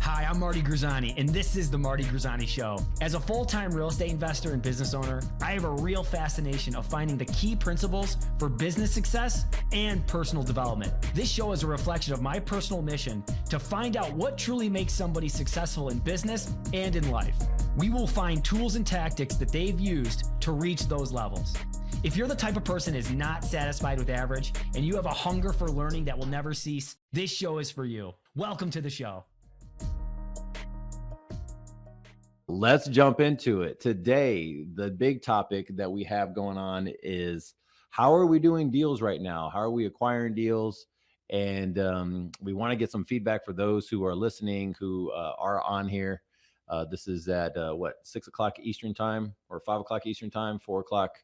Hi, I'm Marty Grizzanti, and this is the Marty Grizzanti Show. As a full-time real estate investor and business owner, I have a real fascination of finding the key principles for business success and personal development. This show is a reflection of my personal mission to find out what truly makes somebody successful in business and in life. We will find tools and tactics that they've used to reach those levels. If you're the type of person who is not satisfied with average and you have a hunger for learning that will never cease, this show is for you. Welcome to the show. Let's jump into it. Today, the big topic that we have going on is how are we doing deals right now? How are we acquiring deals? And we want to get some feedback for those who are listening, who are on here. This is at 6 o'clock Eastern time or 5 o'clock Eastern time, 4 o'clock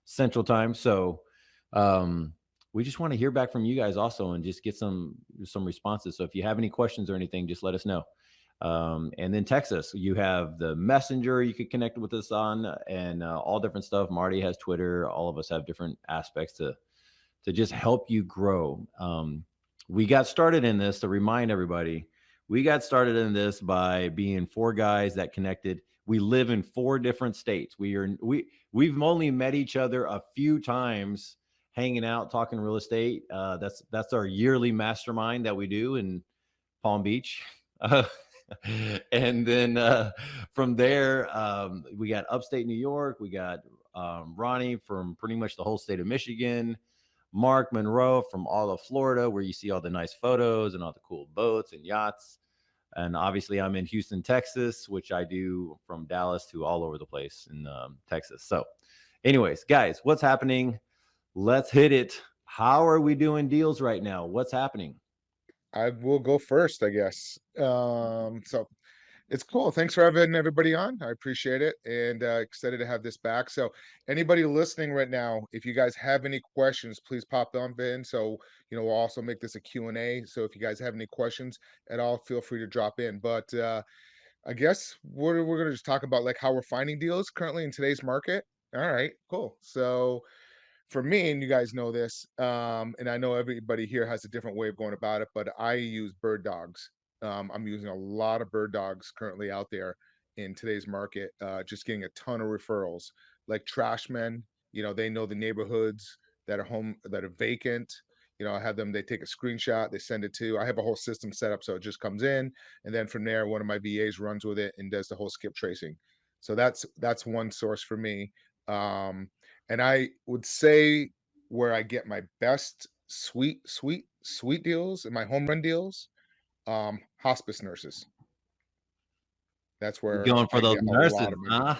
Central time. So we just want to hear back from you guys also and just get some responses. So if you have any questions or anything, just let us know. And then text us. You have the messenger you could connect with us on and all different stuff. Marty has Twitter. All of us have different aspects to just help you grow. We got started in this to remind everybody. We got started in this by being four guys that connected. We live in 4 different states. We've only met each other a few times hanging out, talking real estate. That's our yearly mastermind that we do in Palm Beach. And then from there, we got upstate New York. We got Ronnie from pretty much the whole state of Michigan. Mark Monroe from all of Florida, where you see all the nice photos and all the cool boats and yachts. And obviously, I'm in Houston, Texas, which I do from Dallas to all over the place in Texas. So anyways, guys, what's happening? Let's hit it. How are we doing deals right now? What's happening? I will go first, I guess. So it's cool. Thanks for having everybody on. I appreciate it and excited to have this back. So anybody listening right now, if you guys have any questions, please pop them in. So, we'll also make this a Q&A. So if you guys have any questions at all, feel free to drop in. But I guess we're going to just talk about like how we're finding deals currently in today's market. All right, cool. So for me, and you guys know this, and I know everybody here has a different way of going about it, but I use bird dogs. I'm using a lot of bird dogs currently out there in today's market, just getting a ton of referrals. Like trashmen, they know the neighborhoods that are vacant. I have them, they take a screenshot, they send it to, I have a whole system set up so it just comes in. And then from there, one of my VAs runs with it and does the whole skip tracing. So that's one source for me. And I would say where I get my best sweet deals and my home run deals, hospice nurses. That's where You're going for those nurses, huh?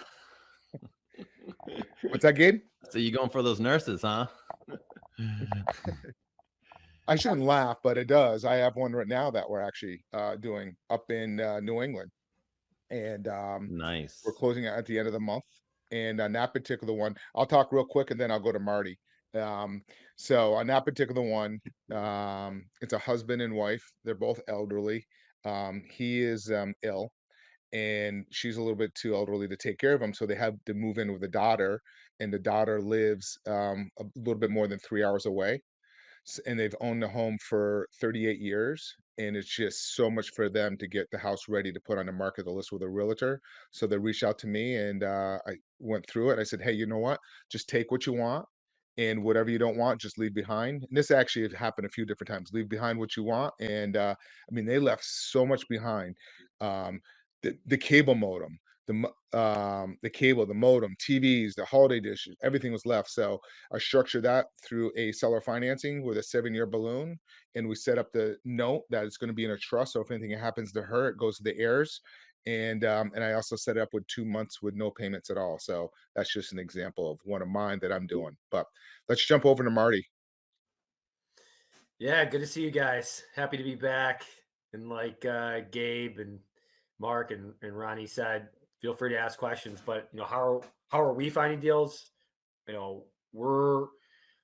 What's that, Gabe? So you're going for those nurses, huh? I shouldn't laugh, but it does. I have one right now that we're actually doing up in New England. And nice. We're closing it at the end of the month. And on that particular one, I'll talk real quick and then I'll go to Marty. So on that particular one, it's a husband and wife. They're both elderly. He is ill and she's a little bit too elderly to take care of him. So they have to move in with a daughter, and the daughter lives a little bit more than 3 hours away. And they've owned the home for 38 years. And it's just so much for them to get the house ready to put on the market, the list with a realtor. So they reached out to me and I went through it. I said, hey, you know what? Just take what you want and whatever you don't want, just leave behind. And this actually has happened a few different times. Leave behind what you want. And they left so much behind. The cable modem, the cable, the modem, TVs, the holiday dishes, everything was left. So I structured that through a seller financing with a 7-year balloon, and we set up the note that it's going to be in a trust. So if anything happens to her, it goes to the heirs. And I also set it up with 2 months with no payments at all. So that's just an example of one of mine that I'm doing. But let's jump over to Marty. Yeah, good to see you guys. Happy to be back. And like Gabe and Mark and Ronnie said, feel free to ask questions. But how are we finding deals? We're a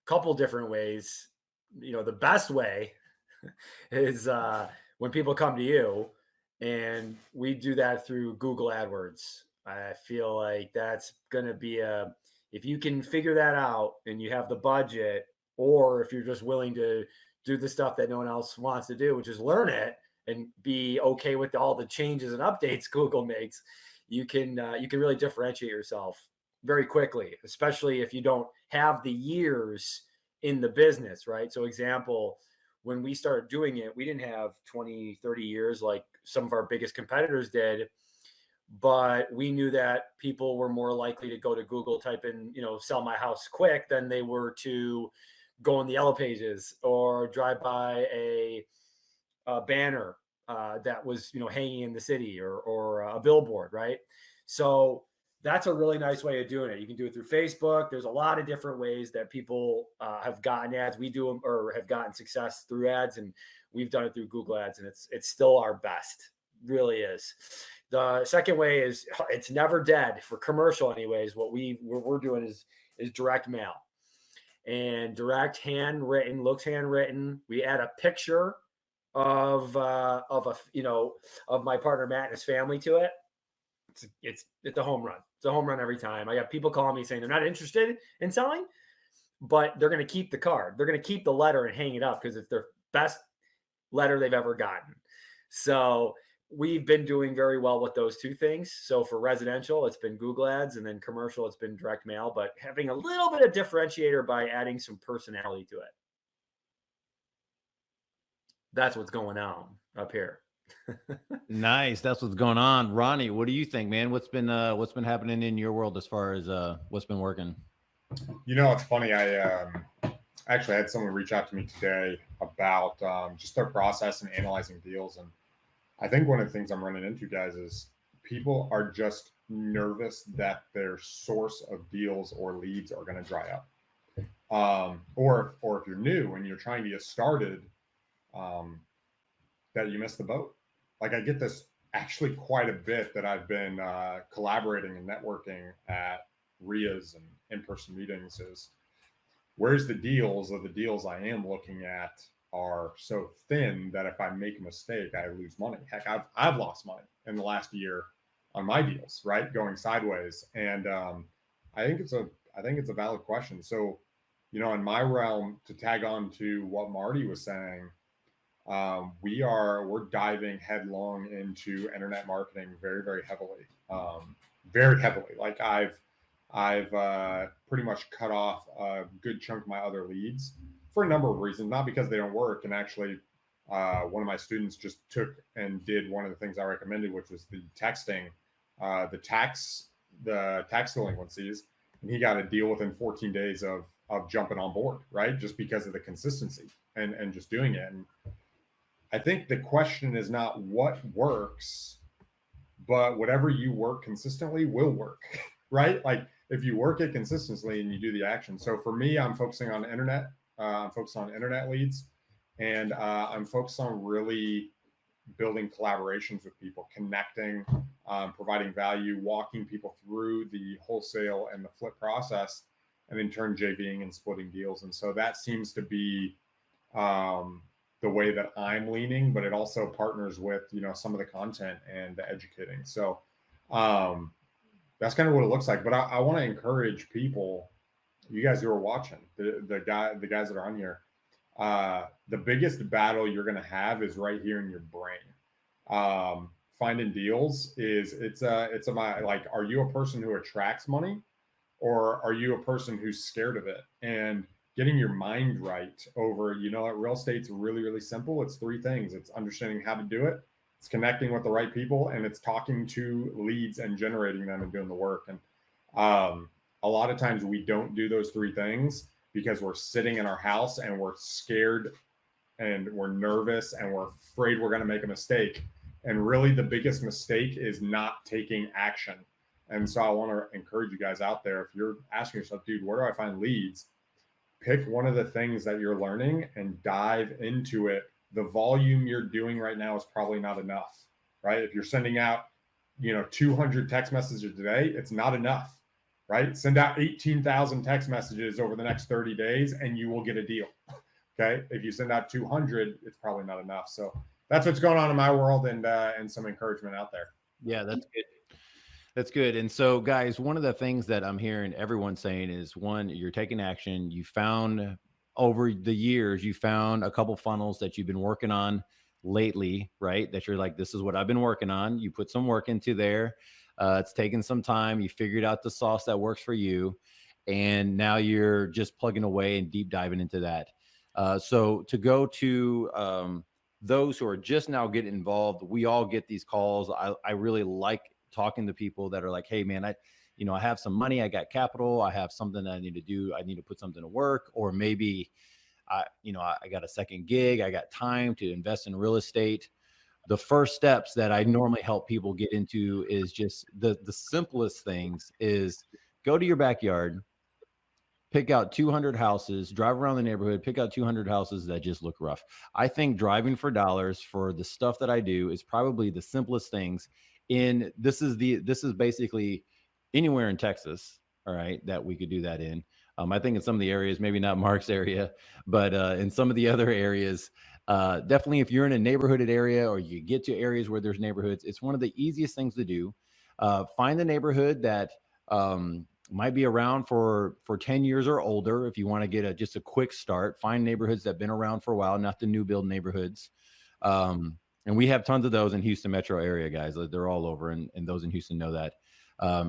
couple different ways. The best way is when people come to you, and we do that through Google AdWords. I feel like that's gonna be if you can figure that out and you have the budget, or if you're just willing to do the stuff that no one else wants to do, which is learn it and be okay with all the changes and updates Google makes, you can really differentiate yourself very quickly, especially if you don't have the years in the business, right? So example, when we started doing it, we didn't have 20, 30 years like some of our biggest competitors did, but we knew that people were more likely to go to Google, type in, sell my house quick, than they were to go on the yellow pages or drive by a banner that was, hanging in the city, or a billboard, right? So that's a really nice way of doing it. You can do it through Facebook. There's a lot of different ways that people have gotten ads. We do them, or have gotten success through ads, and we've done it through Google Ads, and it's still our best. Really is. The second way is, it's never dead for commercial anyways. What we're doing is direct mail, and direct handwritten, looks handwritten. We add a picture of my partner Matt and his family to it. It's a home run. It's a home run every time. I got people calling me saying they're not interested in selling, but they're going to keep the card. They're going to keep the letter and hang it up because it's their best letter they've ever gotten. So we've been doing very well with those two things. So for residential, it's been Google Ads, and then commercial, it's been direct mail, but having a little bit of differentiator by adding some personality to it. That's what's going on up here. Nice. That's what's going on. Ronnie, what do you think, man? What's been happening in your world as far as what's been working? It's funny. I actually had someone reach out to me today about just their process in analyzing deals. And I think one of the things I'm running into, guys, is people are just nervous that their source of deals or leads are going to dry up. Or if you're new and you're trying to get started, that you missed the boat. Like, I get this actually quite a bit that I've been collaborating and networking at RIAs and in-person meetings is, where's the deals, or the deals I am looking at are so thin that if I make a mistake, I lose money. Heck, I've lost money in the last year on my deals, right? Going sideways. And I think it's a valid question. So, in my realm, to tag on to what Marty was saying, we're diving headlong into internet marketing very, very heavily, very heavily. Like I've pretty much cut off a good chunk of my other leads for a number of reasons, not because they don't work. And actually, one of my students just took and did one of the things I recommended, which was the texting, the tax delinquencies, and he got a deal within 14 days of jumping on board, right? Just because of the consistency and just doing it. And I think the question is not what works, but whatever you work consistently will work, right? Like if you work it consistently and you do the action. So for me, I'm focusing on internet. I'm focused on internet leads, and I'm focused on really building collaborations with people, connecting, providing value, walking people through the wholesale and the flip process, and in turn JVing and splitting deals. And so that seems to be the way that I'm leaning, but it also partners with, some of the content and the educating. So that's kind of what it looks like. But I want to encourage people, you guys who are watching, the guys that are on here, the biggest battle you're going to have is right here in your brain. Finding deals are you a person who attracts money, or are you a person who's scared of it? And getting your mind right over, real estate's really, really simple. It's three things. It's understanding how to do it, it's connecting with the right people, and it's talking to leads and generating them and doing the work. And a lot of times we don't do those three things because we're sitting in our house and we're scared and we're nervous and we're afraid we're going to make a mistake. And really the biggest mistake is not taking action. And so I want to encourage you guys out there, if you're asking yourself, dude, where do I find leads? Pick one of the things that you're learning and dive into it. The volume you're doing right now is probably not enough, right? If you're sending out, 200 text messages a day, it's not enough, right? Send out 18,000 text messages over the next 30 days and you will get a deal. Okay. If you send out 200, it's probably not enough. So that's what's going on in my world, and some encouragement out there. Yeah, that's good. That's good. And so, guys, one of the things that I'm hearing everyone saying is, one, you're taking action. You found over the years, you found a couple funnels that you've been working on lately, right? That you're like, this is what I've been working on. You put some work into there. It's taken some time. You figured out the sauce that works for you. And now you're just plugging away and deep diving into that. So to go to those who are just now getting involved, we all get these calls. I really like talking to people that are like, hey man, I have some money, I got capital, I have something that I need to do. I need to put something to work, or maybe I got a second gig, I got time to invest in real estate. The first steps that I normally help people get into is just the simplest things is go to your backyard, pick out 200 houses, drive around the neighborhood, pick out 200 houses that just look rough. I think driving for dollars for the stuff that I do is probably the simplest things. This is basically anywhere in Texas, all right, that we could do that in. I think in some of the areas, maybe not Mark's area, but in some of the other areas, definitely if you're in a neighborhooded area or you get to areas where there's neighborhoods, it's one of the easiest things to do. Find the neighborhood that might be around for 10 years or older. If you want to get just a quick start, find neighborhoods that have been around for a while, not the new build neighborhoods. And we have tons of those in Houston metro area, guys. They're all over, and those in Houston know that.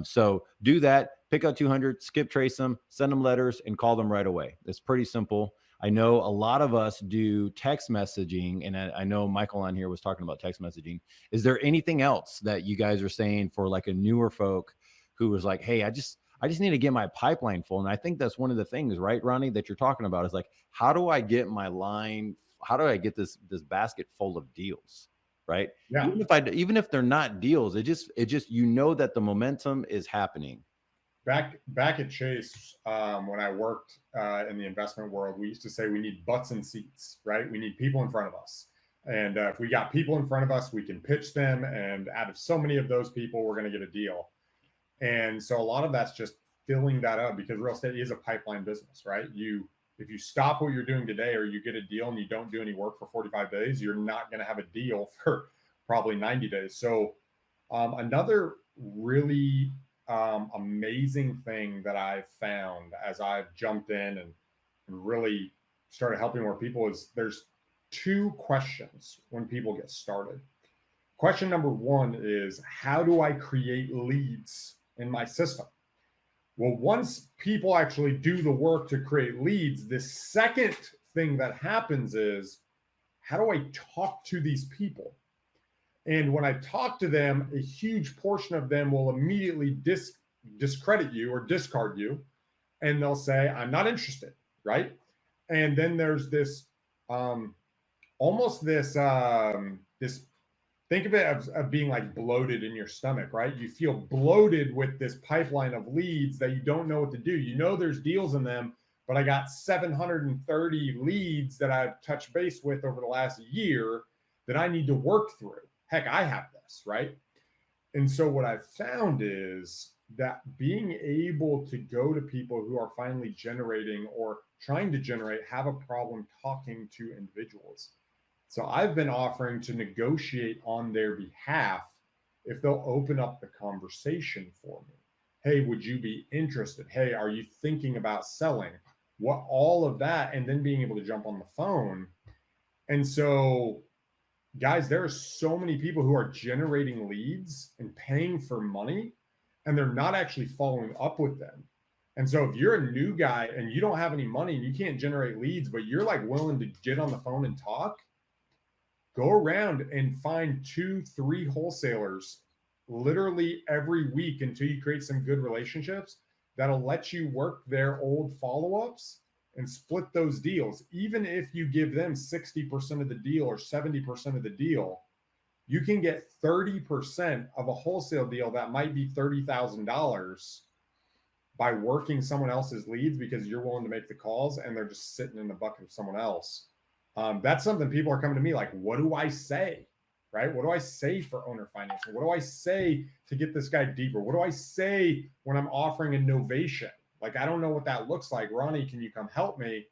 So do that, pick out 200, skip trace them, send them letters, and call them right away. It's pretty simple. I know a lot of us do text messaging, and I know Michael on here was talking about text messaging. Is there anything else that you guys are saying for like a newer folk who was like, hey, I just need to get my pipeline full? And I think that's one of the things, right, Ronnie, that you're talking about is like, how do I get my line? How do I get this basket full of deals? Right. Yeah. Even if they're not deals, it just, that the momentum is happening. Back at Chase, when I worked in the investment world, we used to say we need butts and seats, right? We need people in front of us. And if we got people in front of us, we can pitch them. And out of so many of those people, we're going to get a deal. And so a lot of that's just filling that up, because real estate is a pipeline business, right? If you stop what you're doing today, or you get a deal and you don't do any work for 45 days, you're not going to have a deal for probably 90 days. So another really amazing thing that I've found as I've jumped in and really started helping more people is there's two questions when people get started. Question number one is, how do I create leads in my system? Well, once people actually do the work to create leads, the second thing that happens is, how do I talk to these people? And when I talk to them, a huge portion of them will immediately discredit you or discard you. And they'll say, I'm not interested, right? And then there's this, almost this, think of it of being like bloated in your stomach, right? You feel bloated with this pipeline of leads that you don't know what to do. You know there's deals in them, but I got 730 leads that I've touched base with over the last year that I need to work through. Heck, I have this, right? And so what I've found is that being able to go to people who are finally generating or trying to generate have a problem talking to individuals. So I've been offering to negotiate on their behalf if they'll open up the conversation for me. Hey, would you be interested? Hey, are you thinking about selling? What, all of that, and then being able to jump on the phone. And so, guys, there are so many people who are generating leads and paying for money, and they're not actually following up with them. And so if you're a new guy and you don't have any money and you can't generate leads, but you're like willing to get on the phone and talk, go around and find 2-3 wholesalers literally every week until you create some good relationships that'll let you work their old follow-ups and split those deals. Even if you give them 60% of the deal or 70% of the deal, you can get 30% of a wholesale deal that might be $30,000 by working someone else's leads because you're willing to make the calls and they're just sitting in the bucket of someone else. That's something people are coming to me like, what do I say, right? What do I say for owner financing? What do I say to get this guy deeper? What do I say when I'm offering a novation? Like, I don't know what that looks like. Ronnie, can you come help me?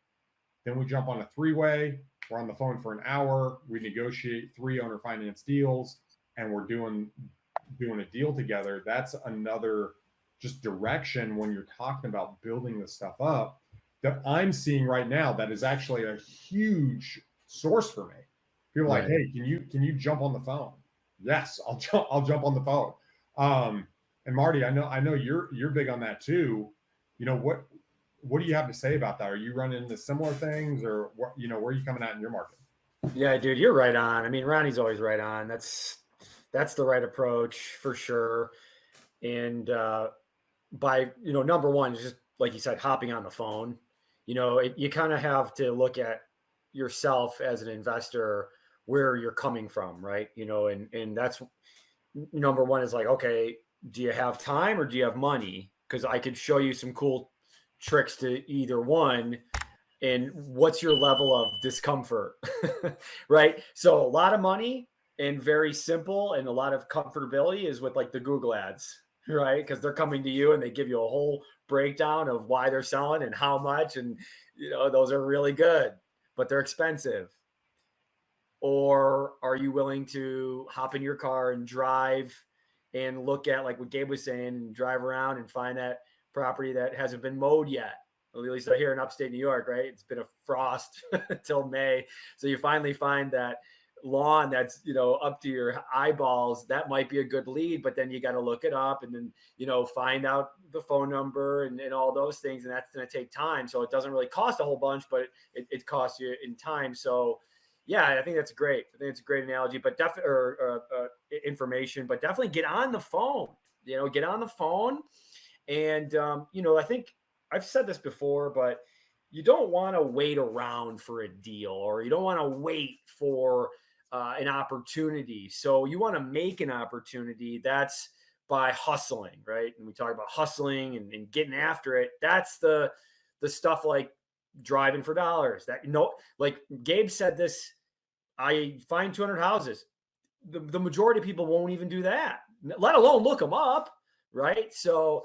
Then we jump on a 3-way. We're on the phone for an hour. We negotiate 3 owner finance deals, and we're doing a deal together. That's another just direction when you're talking about building this stuff up that I'm seeing right now that is actually a huge source for me, People are like, Right. hey, can you jump on the phone? Yes, I'll jump on the phone. And Marty, I know you're big on that too. What do you have to say about that? Are you running into similar things, or what? Where are you coming out in your market? Yeah, dude, you're right on. I mean, Ronnie's always right on. That's the right approach for sure. And by number one, just like you said, hopping on the phone. You kind of have to look at yourself as an investor, where you're coming from, right? And that's number one is like, okay, do you have time or do you have money? Because I could show you some cool tricks to either one. And what's your level of discomfort? Right? So a lot of money and very simple, and a lot of comfortability is with like the Google ads, right? Because they're coming to you and they give you a whole breakdown of why they're selling and how much. And those are really good, but they're expensive. Or are you willing to hop in your car and drive and look at, like what Gabe was saying, and drive around and find that property that hasn't been mowed yet? At least here in upstate New York, right? It's been a frost till May. So you finally find that lawn that's, up to your eyeballs. That might be a good lead, but then you got to look it up and then, find out the phone number and all those things. And that's going to take time. So it doesn't really cost a whole bunch, but it costs you in time. So yeah, I think that's great. I think it's a great analogy, but definitely, information, but definitely get on the phone, get on the phone. And, I think I've said this before, but you don't want to wait around for a deal, or you don't want to wait for an opportunity. So you want to make an opportunity. That's by hustling, right? And we talk about hustling and getting after it. That's the stuff like driving for dollars. That like Gabe said this, I find 200 houses. The majority of people won't even do that, let alone look them up, right? So,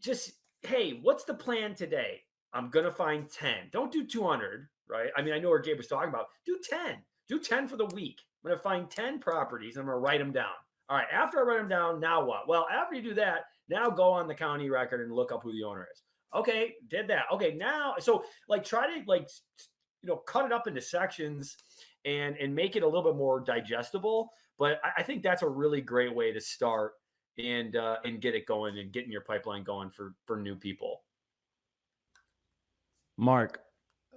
just, hey, what's the plan today? I'm going to find 10. Don't do 200, right? I mean, I know what Gabe was talking about. Do 10. Do 10 for the week. I'm going to find 10 properties. I'm going to write them down. All right, after I write them down, now what? Well, after you do that, now go on the county record and look up who the owner is. Okay, did that. Okay, now, so like try to cut it up into sections and make it a little bit more digestible. But I think that's a really great way to start and get it going and getting your pipeline going for new people. Mark,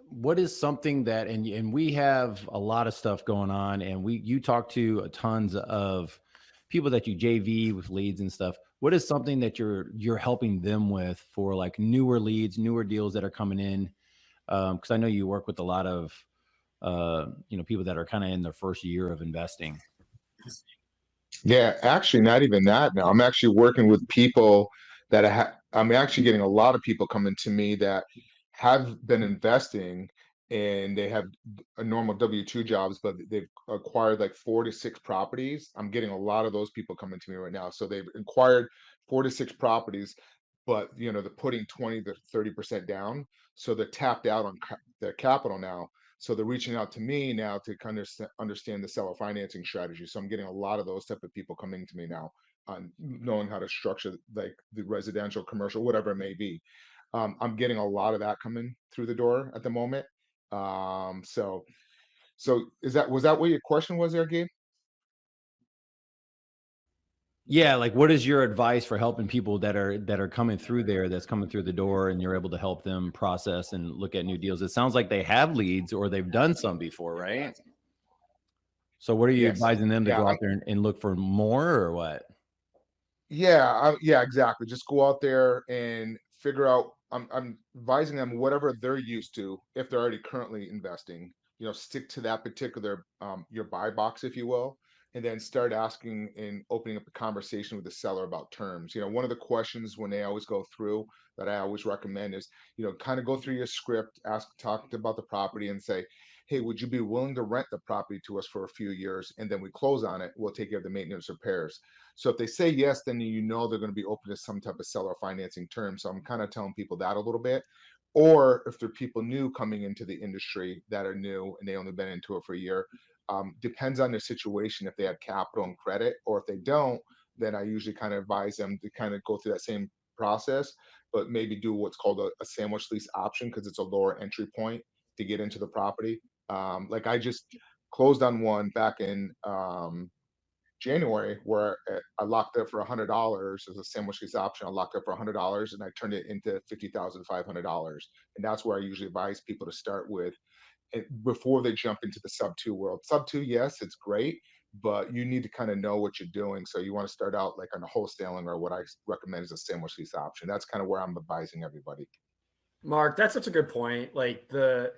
what is something that, and we have a lot of stuff going on, and you talk to tons of people that you JV with leads and stuff. What is something that you're helping them with for like newer leads, newer deals that are coming in? Because I know you work with a lot of people that are kind of in their first year of investing. Yeah, actually, not even that now. I'm actually working with people that I'm actually getting a lot of people coming to me that have been investing, and they have a normal W-2 jobs, but they've acquired like 4 to 6 properties. I'm getting a lot of those people coming to me right now. So they've acquired 4 to 6 properties, but they're putting 20 to 30% down. So they're tapped out on their capital now. So they're reaching out to me now to kind of understand the seller financing strategy. So I'm getting a lot of those type of people coming to me now on knowing how to structure like the residential, commercial, whatever it may be. I'm getting a lot of that coming through the door at the moment. So was that what your question was there, Gabe? Yeah, like what is your advice for helping people that are coming through there, that's coming through the door, and you're able to help them process and look at new deals? It sounds like they have leads or they've done some before, right? So what are you Yes. advising them to Yeah. go out there and look for more, or what? Yeah, exactly. Just go out there and figure out. I'm advising them whatever they're used to. If they're already currently investing, stick to that particular your buy box, if you will, and then start asking and opening up a conversation with the seller about terms. One of the questions when they always go through that I always recommend is, kind of go through your script, talk about the property, and say, hey, would you be willing to rent the property to us for a few years, and then we close on it? We'll take care of the maintenance repairs. So if they say yes, then they're going to be open to some type of seller financing term. So I'm kind of telling people that a little bit. Or if they're people new coming into the industry that are new and they only been into it for a year, depends on their situation if they have capital and credit, or if they don't, then I usually kind of advise them to kind of go through that same process, but maybe do what's called a sandwich lease option because it's a lower entry point to get into the property. Like I just closed on one back in January where I locked up for $100 as a sandwich lease option. I locked up for $100 and I turned it into $50,500. And that's where I usually advise people to start with before they jump into the sub two world. Sub two, yes, it's great, but you need to kind of know what you're doing. So you want to start out like on a wholesaling, or what I recommend is a sandwich lease option. That's kind of where I'm advising everybody. Mark, that's such a good point. Like the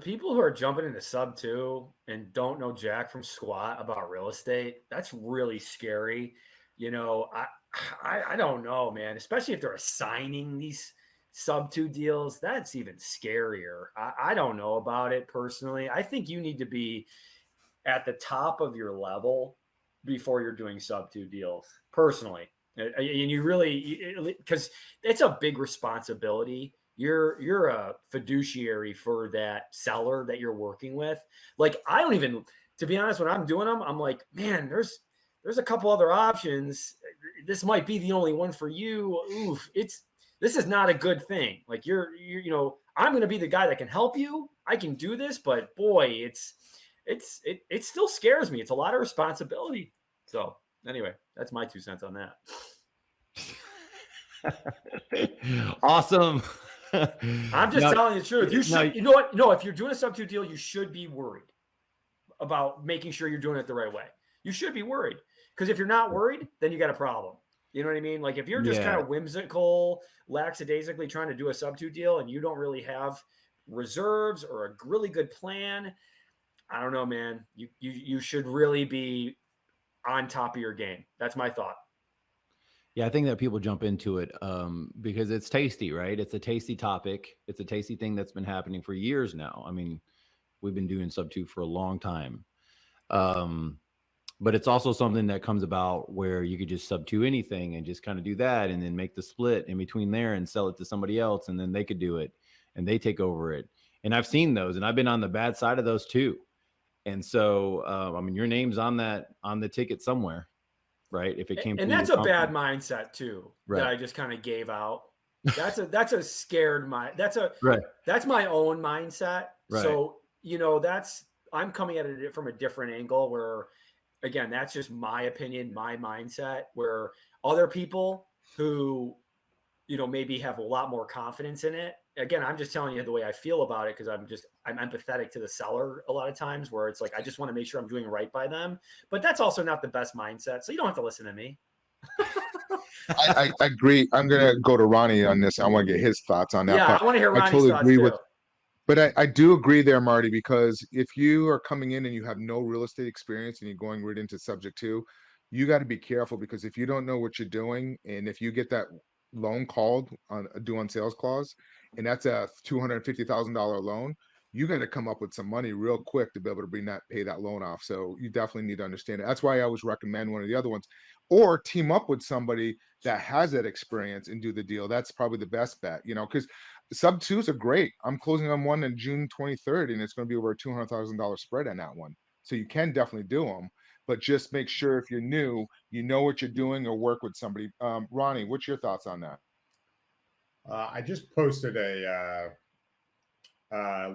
people who are jumping into sub two and don't know jack from squat about real estate, that's really scary. You know, I don't know, man, especially if they're assigning these sub two deals, that's even scarier. I don't know about it personally. I think you need to be at the top of your level before you're doing sub two deals personally. And you really, because it's a big responsibility. You're a fiduciary for that seller that you're working with. Like, I don't even, to be honest, when I'm doing them, I'm like, man, there's a couple other options. This might be the only one for you. Oof, this is not a good thing. Like you're you know, I'm going to be the guy that can help you. I can do this, but boy, it still scares me. It's a lot of responsibility. So anyway, that's my 2 cents on that. Awesome. I'm just telling you the truth. You should, you know what? No, if you're doing a sub two deal, you should be worried about making sure you're doing it the right way. You should be worried, because if you're not worried, then you got a problem. You know what I mean? Like if you're just kind of whimsical, lackadaisically trying to do a sub two deal and you don't really have reserves or a really good plan, I don't know, man. You should really be on top of your game. That's my thought. Yeah, I think that people jump into it because it's tasty, right? It's a tasty topic. It's a tasty thing that's been happening for years now. I mean, we've been doing sub two for a long time. But it's also something that comes about where you could just sub to anything and just kind of do that and then make the split in between there and sell it to somebody else, and then they could do it and they take over it. And I've seen those, and I've been on the bad side of those too. And so, I mean, your name's on the ticket somewhere, right? If it came, and that's a bad mindset too, right, that I just kind of gave out. That's a scared mind. That's my own mindset. Right. So, you know, I'm coming at it from a different angle where, again, that's just my opinion, my mindset, where other people who, you know, maybe have a lot more confidence in it. Again, I'm just telling you the way I feel about it, because I'm empathetic to the seller a lot of times, where it's like, I just want to make sure I'm doing right by them. But that's also not the best mindset. So you don't have to listen to me. I agree. I'm going to go to Ronnie on this. I want to get his thoughts on that. Yeah, I want to hear Ronnie's thoughts too. But I do agree there, Marty, because if you are coming in and you have no real estate experience and you're going right into subject to, you got to be careful, because if you don't know what you're doing, and if you get that loan called on a due on sales clause, and that's a $250,000 loan, you got to come up with some money real quick to be able to pay that loan off. So you definitely need to understand it. That's why I always recommend one of the other ones, or team up with somebody that has that experience and do the deal. That's probably the best bet, you know, because sub twos are great. I'm closing on one on June 23rd, and it's going to be over a $200,000 spread on that one. So you can definitely do them, but just make sure if you're new, you know what you're doing, or work with somebody. Ronnie, what's your thoughts on that? I just posted a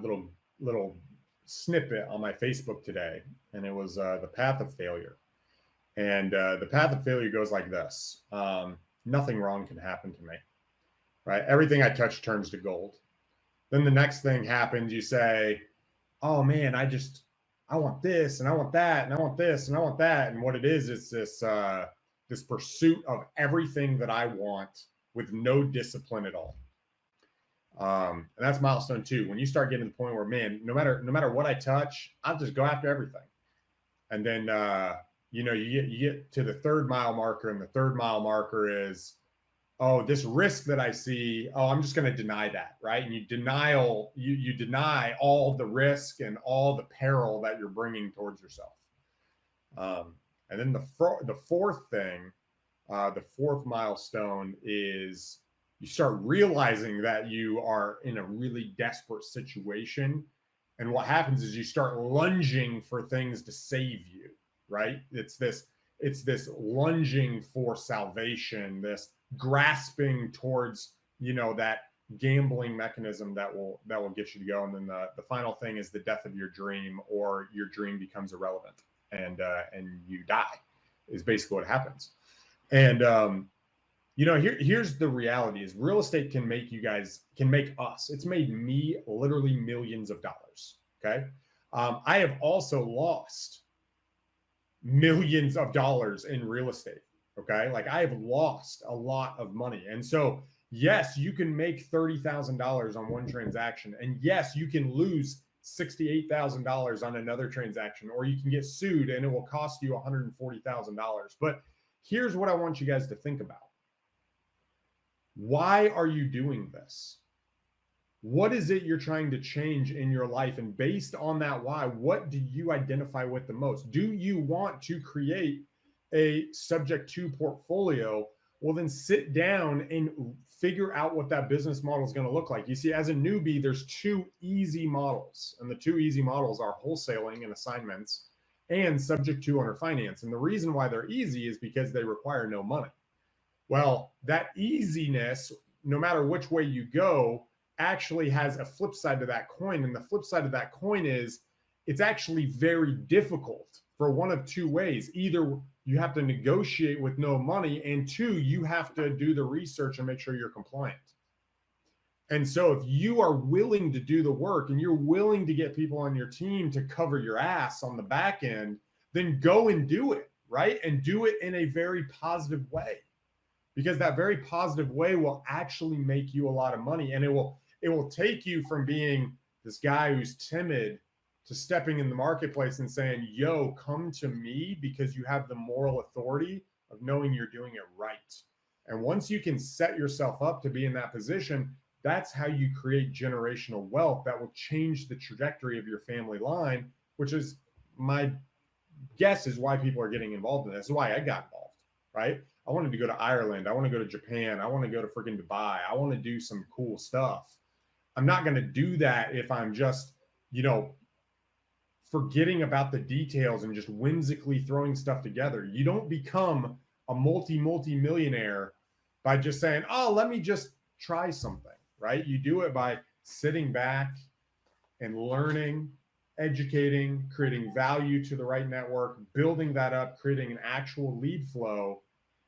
little snippet on my Facebook today, and it was the path of failure. And the path of failure goes like this. Nothing wrong can happen to me, right? Everything I touch turns to gold. Then the next thing happens, you say, oh man, I want this, and I want that, and I want this, and I want that. And what it is this pursuit of everything that I want with no discipline at all. And that's milestone 2. When you start getting to the point where, man, no matter what I touch, I'll just go after everything. And then, you know, you get to the 3rd mile marker, and the 3rd mile marker is, oh, this risk that I see, oh, I'm just going to deny that, right? And you deny all the risk and all the peril that you're bringing towards yourself. And then the 4th thing, the 4th milestone is you start realizing that you are in a really desperate situation. And what happens is you start lunging for things to save you, right? It's this lunging for salvation, this grasping towards, you know, that gambling mechanism that will get you to go. And then the final thing is the death of your dream, or your dream becomes irrelevant and you die, is basically what happens. And here's the reality: is real estate can make us. It's made me literally millions of dollars. Okay. I have also lost millions of dollars in real estate. Okay. Like, I have lost a lot of money. And so, yes, you can make $30,000 on one transaction. And yes, you can lose $68,000 on another transaction, or you can get sued and it will cost you $140,000. But here's what I want you guys to think about. Why are you doing this? What is it you're trying to change in your life? And based on that why, what do you identify with the most? Do you want to create a subject to portfolio? Well, then sit down and figure out what that business model is going to look like. You see, as a newbie, there's two easy models. And the two easy models are wholesaling and assignments and subject to owner finance. And the reason why they're easy is because they require no money. Well, that easiness, no matter which way you go, actually has a flip side to that coin. And the flip side of that coin is it's actually very difficult for one of two ways. Either you have to negotiate with no money, and two, you have to do the research and make sure you're compliant. And so if you are willing to do the work and you're willing to get people on your team to cover your ass on the back end, then go and do it, right? And do it in a very positive way, because that very positive way will actually make you a lot of money. And it will take you from being this guy who's timid to stepping in the marketplace and saying, yo, come to me, because you have the moral authority of knowing you're doing it right. And once you can set yourself up to be in that position, that's how you create generational wealth that will change the trajectory of your family line, which is, my guess, is why people are getting involved in this. This is why I got involved, right? I wanted to go to Ireland. I want to go to Japan. I want to go to freaking Dubai. I want to do some cool stuff. I'm not going to do that if I'm just, forgetting about the details and just whimsically throwing stuff together. You don't become a multi-millionaire by just saying, oh, let me just try something, right? You do it by sitting back and learning, educating, creating value to the right network, building that up, creating an actual lead flow,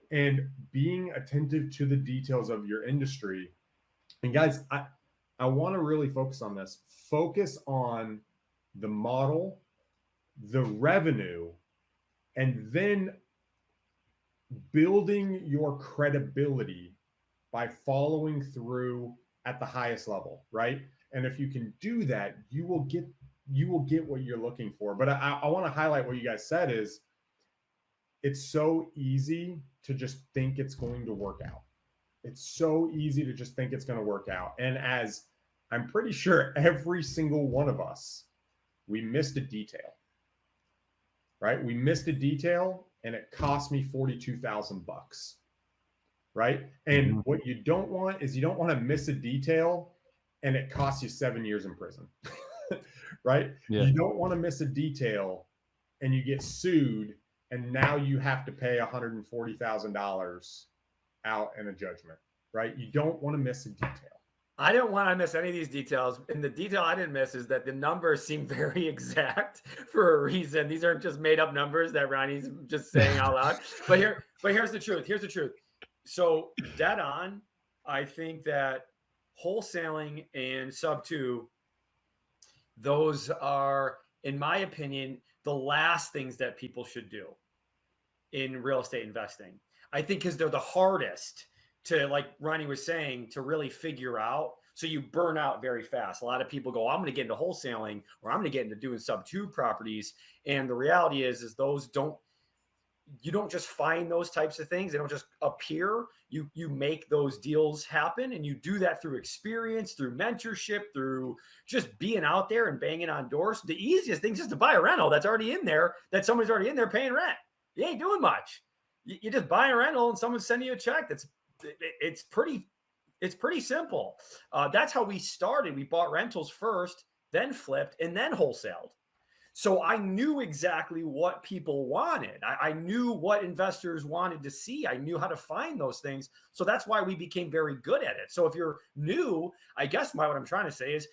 and being attentive to the details of your industry. And guys, I want to really focus on this. Focus on the model, the revenue, and then building your credibility by following through at the highest level, right? And if you can do that, you will get what you're looking for. But I want to highlight what you guys said is, it's so easy to just think it's going to work out. It's so easy to just think it's going to work out. And as I'm pretty sure every single one of us, we missed a detail, right? We missed a detail and it cost me $42,000, right? And what you don't want is, you don't want to miss a detail and it costs you 7 years in prison, right? Yeah. You don't want to miss a detail and you get sued and now you have to pay $140,000 out in a judgment, right? You don't want to miss a detail. I didn't want to miss any of these details. And the detail I didn't miss is that the numbers seem very exact for a reason. These aren't just made up numbers that Ronnie's just saying out loud. But here's the truth. Here's the truth. So dead on, I think that wholesaling and sub two, those are, in my opinion, the last things that people should do in real estate investing. I think because they're the hardest to, like Ronnie was saying, to really figure out. So you burn out very fast. A lot of people go, I'm going to get into wholesaling, or I'm going to get into doing sub two properties. And the reality is you don't just find those types of things. They don't just appear. You make those deals happen. And you do that through experience, through mentorship, through just being out there and banging on doors. The easiest thing is just to buy a rental that's already in there, that somebody's already in there paying rent. You ain't doing much. You just buy a rental and someone's sending you a check. It's pretty simple. That's how we started. We bought rentals first, then flipped, and then wholesaled. So I knew exactly what people wanted. I knew what investors wanted to see. I knew how to find those things. So that's why we became very good at it. So if you're new, I guess what I'm trying to say is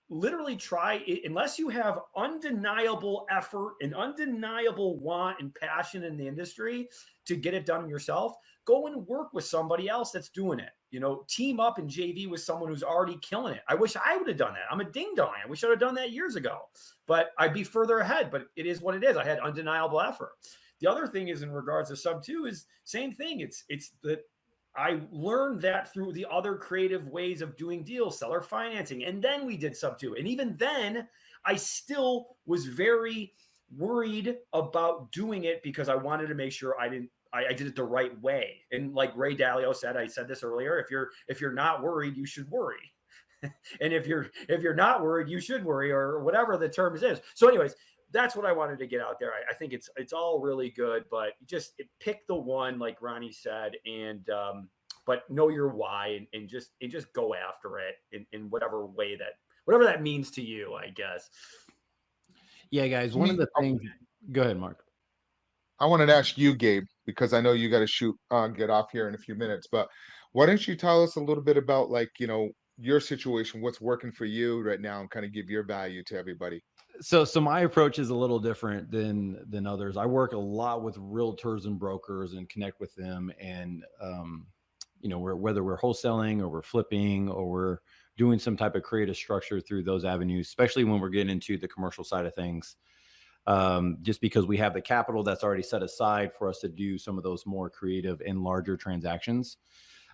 literally try it, unless you have undeniable effort and undeniable want and passion in the industry to get it done yourself. Go and work with somebody else that's doing it. Team up in JV with someone who's already killing it. I wish I would have done that. I'm a ding dong. I wish I would have done that years ago, but I'd be further ahead. But it is what it is. I had undeniable effort. The other thing is in regards to sub 2 is same thing. It's that I learned that through the other creative ways of doing deals, seller financing. And then we did sub 2. And even then I still was very worried about doing it because I wanted to make sure I did it the right way. And like Ray Dalio said, I said this earlier, if you're not worried, you should worry. And if you're not worried, you should worry, or whatever the term is. So anyways, that's what I wanted to get out there. I think it's all really good, but just pick the one, like Ronnie said, and but know your why and just go after it in whatever way whatever that means to you, I guess. Yeah, guys, one of the things. Go ahead, Mark. I wanted to ask you, Gabe, because I know you got to get off here in a few minutes, but why don't you tell us a little bit about your situation, what's working for you right now, and kind of give your value to everybody. So my approach is a little different than others. I work a lot with realtors and brokers and connect with them, and whether we're wholesaling or we're flipping or we're doing some type of creative structure through those avenues, especially when we're getting into the commercial side of things. Just because we have the capital that's already set aside for us to do some of those more creative and larger transactions.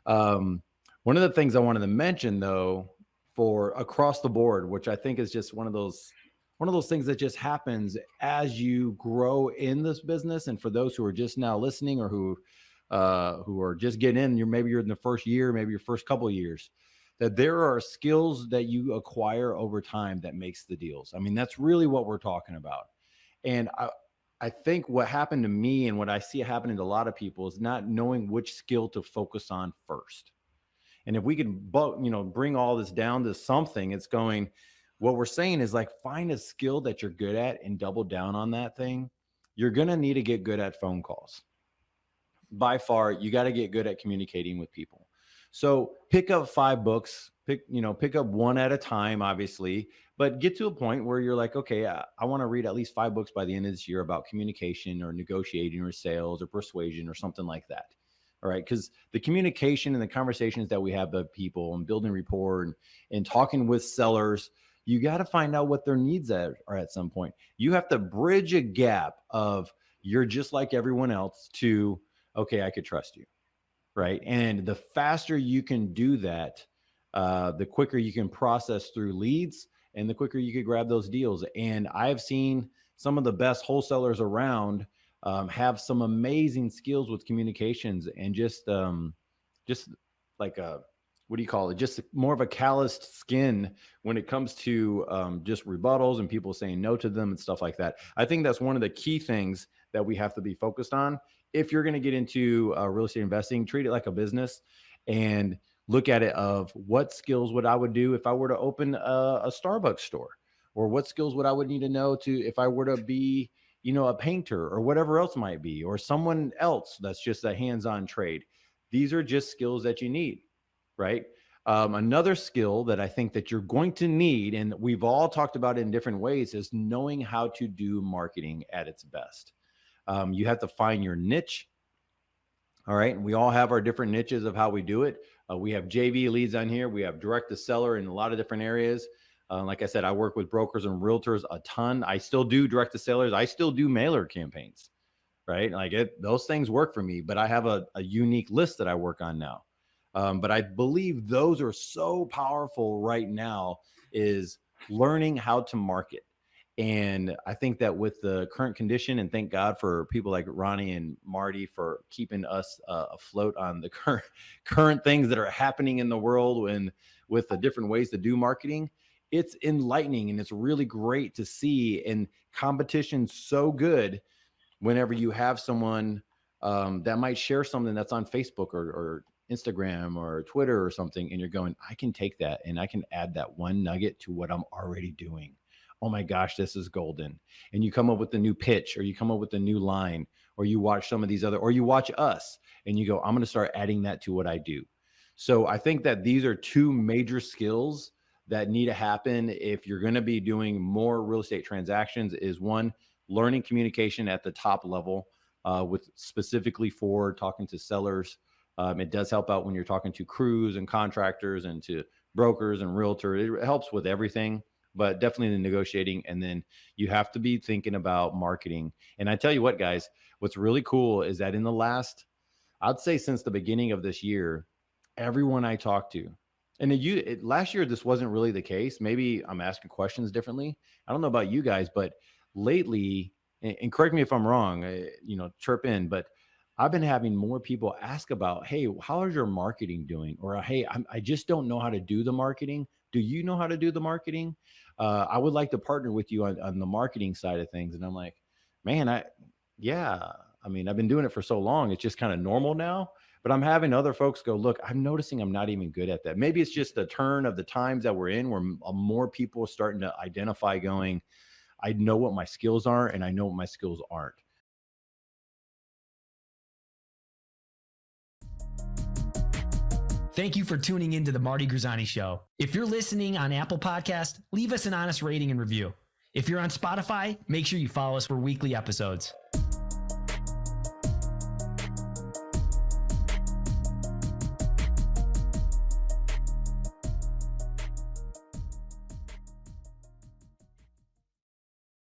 One of the things I wanted to mention, though, for across the board, which I think is just one of those things that just happens as you grow in this business. And for those who are just now listening or who are just getting in, maybe you're in the first year, maybe your first couple of years, that there are skills that you acquire over time that makes the deals. I mean, that's really what we're talking about. And I think what happened to me and what I see happening to a lot of people is not knowing which skill to focus on first. And if we can, bring all this down to something, it's going, what we're saying is like, find a skill that you're good at and double down on that thing. You're going to need to get good at phone calls. By far, you got to get good at communicating with people. So pick up 5 books, pick up one at a time, obviously, but get to a point where you're like, okay, I want to read at least 5 books by the end of this year about communication or negotiating or sales or persuasion or something like that. All right. Because the communication and the conversations that we have with people and building rapport and talking with sellers, you got to find out what their needs are at some point. You have to bridge a gap of you're just like everyone else to, okay, I could trust you. Right. And the faster you can do that, the quicker you can process through leads and the quicker you could grab those deals. And I've seen some of the best wholesalers around have some amazing skills with communications and just like what do you call it? Just more of a calloused skin when it comes to just rebuttals and people saying no to them and stuff like that. I think that's one of the key things that we have to be focused on. If you're going to get into real estate investing, treat it like a business and look at it of what skills would I would do if I were to open a Starbucks store, or what skills would I would need to know to if I were to be, a painter or whatever else might be, or someone else that's just a hands-on trade. These are just skills that you need, right? Another skill that I think that you're going to need, and we've all talked about it in different ways, is knowing how to do marketing at its best. You have to find your niche. All right. And we all have our different niches of how we do it. We have JV leads on here. We have direct to seller in a lot of different areas. Like I said, I work with brokers and realtors a ton. I still do direct to sellers. I still do mailer campaigns, right? Like those things work for me, but I have a unique list that I work on now. But I believe those are so powerful right now, is learning how to market. And I think that with the current condition, and thank God for people like Ronnie and Marty for keeping us afloat on the current things that are happening in the world and with the different ways to do marketing, it's enlightening and it's really great to see. And competition's so good whenever you have someone that might share something that's on Facebook or Instagram or Twitter or something, and you're going, I can take that and I can add that one nugget to what I'm already doing. oh my gosh, this is golden. And you come up with a new pitch, or you come up with a new line, or you watch some of these other, or you watch us and you go, I'm going to start adding that to what I do. So I think that these are two major skills that need to happen if you're going to be doing more real estate transactions. Is one, learning communication at the top level, with specifically for talking to sellers. It does help out when you're talking to crews and contractors and to brokers and realtors. It helps with everything, but definitely the negotiating. And then you have to be thinking about marketing. And I tell you what, guys, what's really cool is that in the last, I'd say since the beginning of this year, everyone I talked to, and last year, this wasn't really the case. Maybe I'm asking questions differently. I don't know about you guys, but lately, and correct me if I'm wrong, chirp in, but I've been having more people ask about, hey, how is your marketing doing? Or, hey, I just don't know how to do the marketing. Do you know how to do the marketing? I would like to partner with you on the marketing side of things. And I'm like, man, I've been doing it for so long. It's just kind of normal now. But I'm having other folks go, look, I'm noticing I'm not even good at that. Maybe it's just the turn of the times that we're in, where more people are starting to identify going, I know what my skills are and I know what my skills aren't. Thank you for tuning into the Marty Grizzanti Show. If you're listening on Apple Podcast, leave us an honest rating and review. If you're on Spotify, make sure you follow us for weekly episodes.